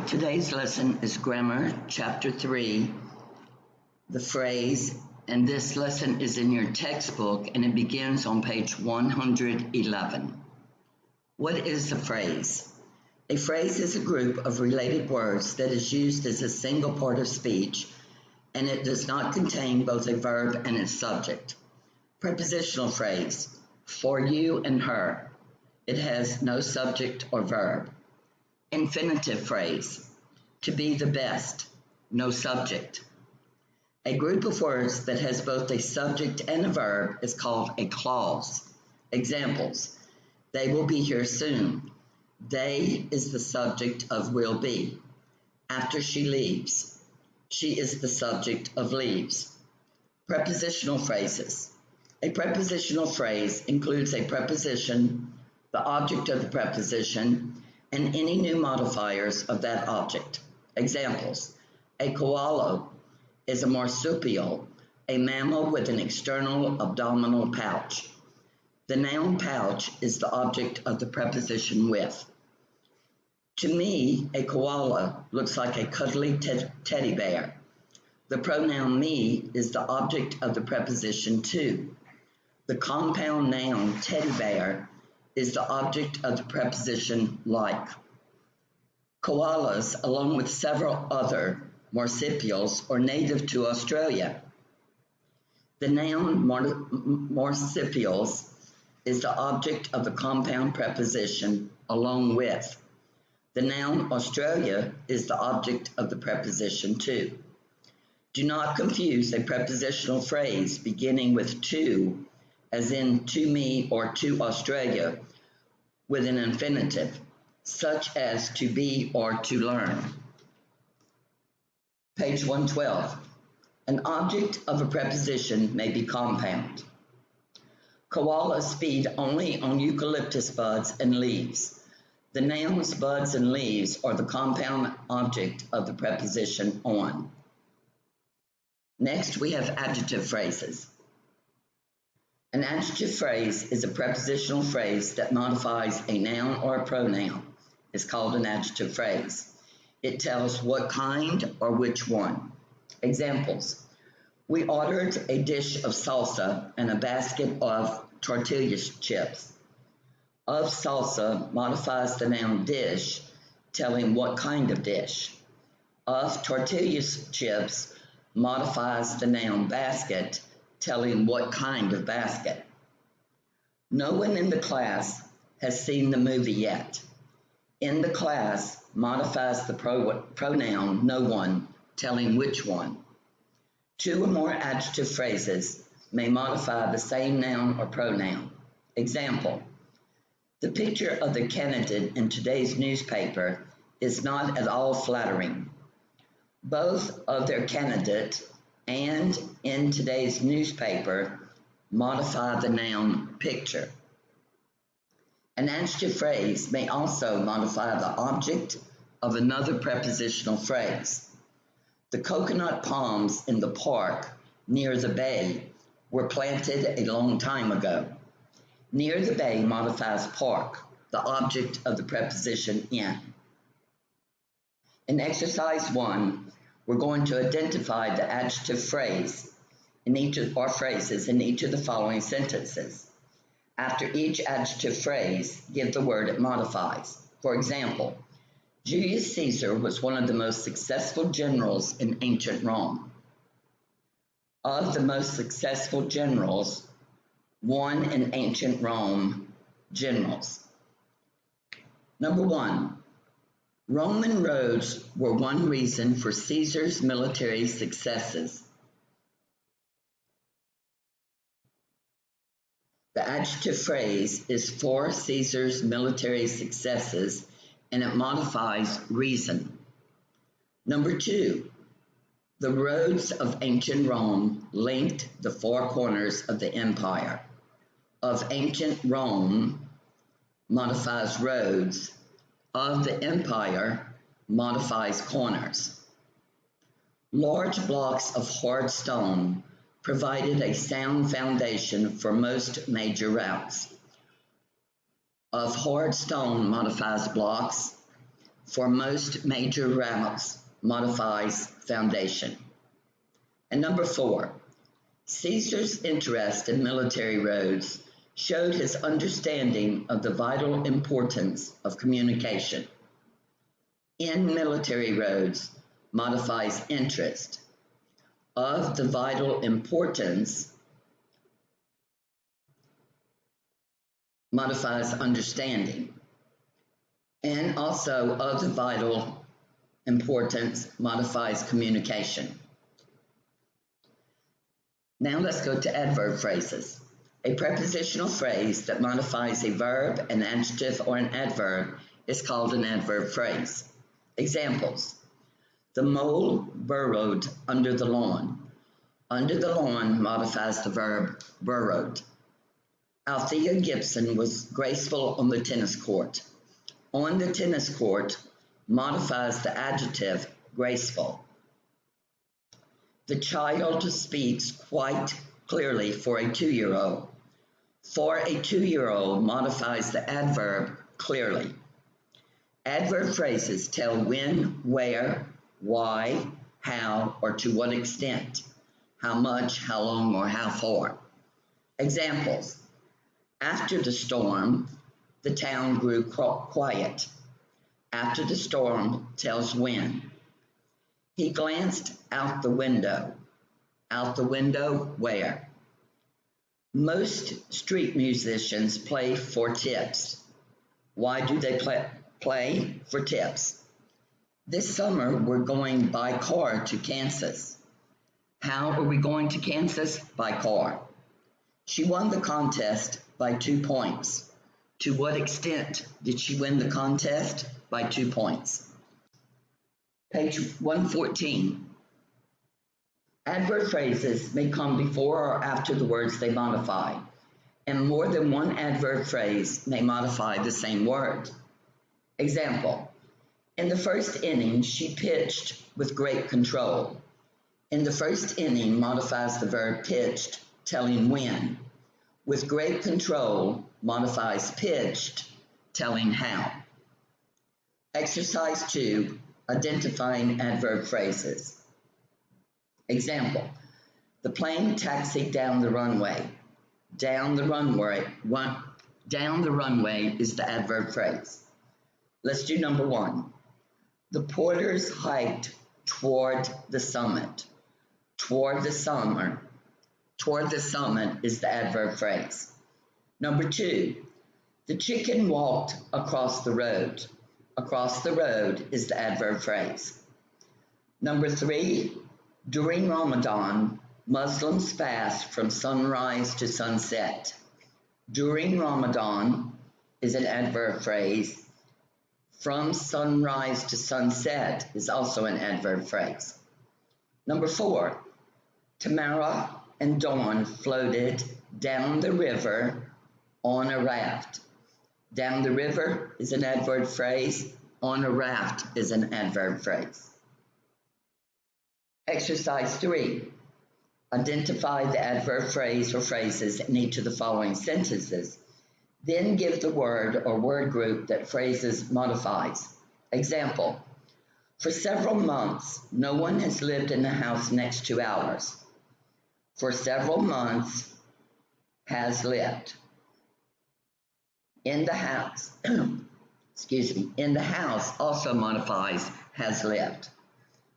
Today's lesson is Grammar, Chapter 3, the phrase, and this lesson is in your textbook and it begins on page 111. What is a phrase? A phrase is a group of related words that is used as a single part of speech, and it does not contain both a verb and its subject. Prepositional phrase, for you and her. It has no subject or verb. Infinitive phrase, to be the best, no subject. A group of words that has both a subject and a verb is called a clause. Examples, they will be here soon. They is the subject of will be. After she leaves, she is the subject of leaves. Prepositional phrases. A prepositional phrase includes a preposition, the object of the preposition, and any new modifiers of that object. Examples, a koala is a marsupial, a mammal with an external abdominal pouch. The noun pouch is the object of the preposition with. To me, a koala looks like a cuddly teddy bear. The pronoun me is the object of the preposition to. The compound noun teddy bear is the object of the preposition like. Koalas, along with several other marsupials, are native to Australia. The noun marsupials is the object of the compound preposition along with. The noun Australia is the object of the preposition to. Do not confuse a prepositional phrase beginning with to, as in to me or to Australia, with an infinitive, such as to be or to learn. Page 112. An object of a preposition may be compound. Koalas feed only on eucalyptus buds and leaves. The nouns buds and leaves are the compound object of the preposition on. Next, we have adjective phrases. An adjective phrase is a prepositional phrase that modifies a noun or a pronoun. It's called an adjective phrase. It tells what kind or which one. Examples, we ordered a dish of salsa and a basket of tortilla chips. Of salsa modifies the noun dish, telling what kind of dish. Of tortilla chips modifies the noun basket, telling what kind of basket. No one in the class has seen the movie yet. In the class modifies the pronoun no one, telling which one. Two or more adjective phrases may modify the same noun or pronoun. Example, the picture of the candidate in today's newspaper is not at all flattering. Both of their candidate and in today's newspaper modify the noun picture. An adjective phrase may also modify the object of another prepositional phrase. The coconut palms in the park near the bay were planted a long time ago. Near the bay modifies park, the object of the preposition in. In exercise 1, we're going to identify the adjective phrase in each of our phrases in each of the following sentences. After each adjective phrase, give the word it modifies. For example, Julius Caesar was one of the most successful generals in ancient Rome. Of the most successful generals, one in ancient Rome, generals. Number 1. Roman roads were one reason for Caesar's military successes. The adjective phrase is for Caesar's military successes, and it modifies reason. Number 2, the roads of ancient Rome linked the four corners of the empire. Of ancient Rome modifies roads. Of the empire modifies corners. Large blocks of hard stone provided a sound foundation for most major routes. Of hard stone modifies blocks. for most major routes modifies foundation. And number 4, Caesar's interest in military roads showed his understanding of the vital importance of communication. In military roads modifies interest, of the vital importance modifies understanding, and also of the vital importance modifies communication. Now let's go to adverb phrases. A prepositional phrase that modifies a verb, an adjective, or an adverb is called an adverb phrase. Examples: the mole burrowed under the lawn. Under the lawn modifies the verb burrowed. Althea Gibson was graceful on the tennis court. On the tennis court modifies the adjective graceful. The child speaks quite clearly for a 2-year-old. For a 2-year-old modifies the adverb clearly. Adverb phrases tell when, where, why, how, or to what extent, how much, how long, or how far. Examples: after the storm, the town grew quiet. After the storm tells when. He glanced out the window. Out the window where? Most street musicians play for tips. Why do they play for tips? This summer we're going by car to Kansas. How are we going to Kansas? By car. She won the contest by 2 points. To what extent did she win the contest? By 2 points. Page 114. Adverb phrases may come before or after the words they modify, and more than one adverb phrase may modify the same word. Example: in the first inning, she pitched with great control. In the first inning modifies the verb pitched, telling when. With great control modifies pitched, telling how. Exercise 2, identifying adverb phrases. Example: the plane taxied down the runway. Down the runway is the adverb phrase. Let's do number 1. The porters hiked toward the summit. Toward the summit is the adverb phrase. Number 2, the chicken walked across the road. Across the road is the adverb phrase. Number 3, during Ramadan, Muslims fast from sunrise to sunset. During Ramadan is an adverb phrase. From sunrise to sunset is also an adverb phrase. Number 4, Tamara and Dawn floated down the river on a raft. Down the river is an adverb phrase. On a raft is an adverb phrase. Exercise 3. Identify the adverb phrase or phrases in each of the following sentences. Then give the word or word group that phrases modifies. Example: for several months, no one has lived in the house next to ours. For several months, has lived. In the house, in the house also modifies has lived.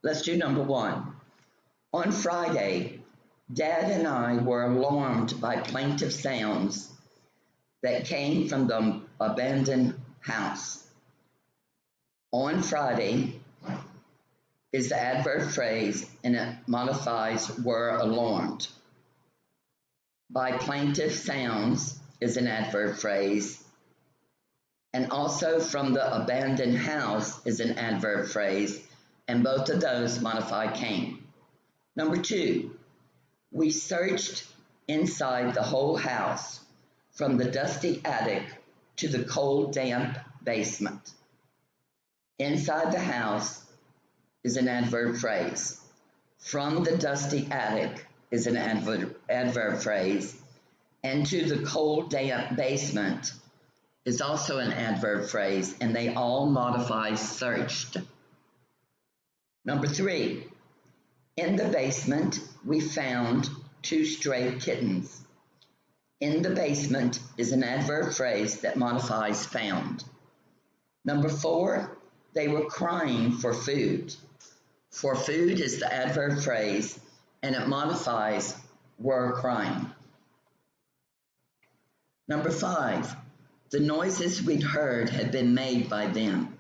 Let's do number 1. On Friday, Dad and I were alarmed by plaintive sounds that came from the abandoned house. On Friday is the adverb phrase and it modifies were alarmed. By plaintive sounds is an adverb phrase, and also from the abandoned house is an adverb phrase, and both of those modify came. Number 2, we searched inside the whole house, from the dusty attic to the cold, damp basement. Inside the house is an adverb phrase. From the dusty attic is an adverb phrase, and to the cold, damp basement is also an adverb phrase, and they all modify searched. Number 3, in the basement, we found 2 stray kittens. In the basement is an adverb phrase that modifies found. Number 4, they were crying for food. For food is the adverb phrase, and it modifies were crying. Number 5, the noises we'd heard had been made by them.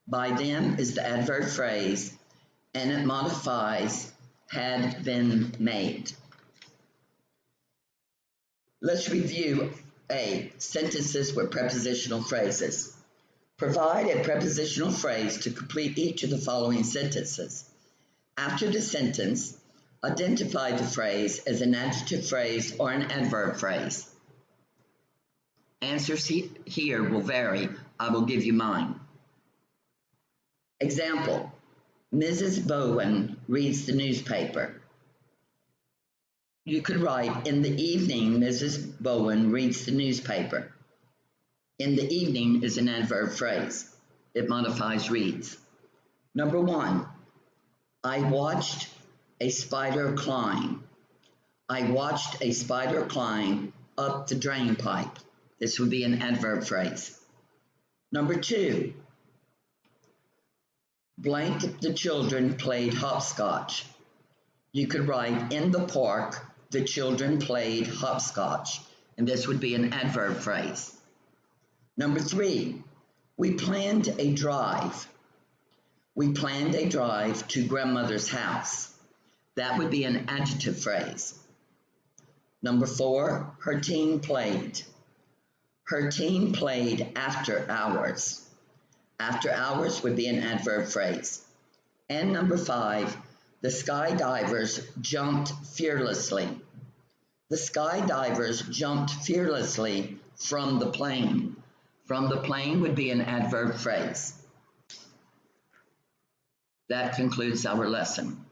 By them is the adverb phrase, and it modifies had been made. Let's review A, sentences with prepositional phrases. Provide a prepositional phrase to complete each of the following sentences. After the sentence, identify the phrase as an adjective phrase or an adverb phrase. Answers here will vary. I will give you mine. Example, Mrs. Bowen reads the newspaper. You could write, in the evening, Mrs. Bowen reads the newspaper. In the evening is an adverb phrase. It modifies reads. Number 1, I watched a spider climb. I watched a spider climb up the drain pipe. This would be an adverb phrase. Number 2, blank the children played hopscotch. You could write, in the park, the children played hopscotch, and this would be an adverb phrase. Number 3, we planned a drive. We planned a drive to grandmother's house. That would be an adjective phrase. Number 4, her team played. Her team played after hours. After hours would be an adverb phrase. And number 5, the skydivers jumped fearlessly. The skydivers jumped fearlessly from the plane. From the plane would be an adverb phrase. That concludes our lesson.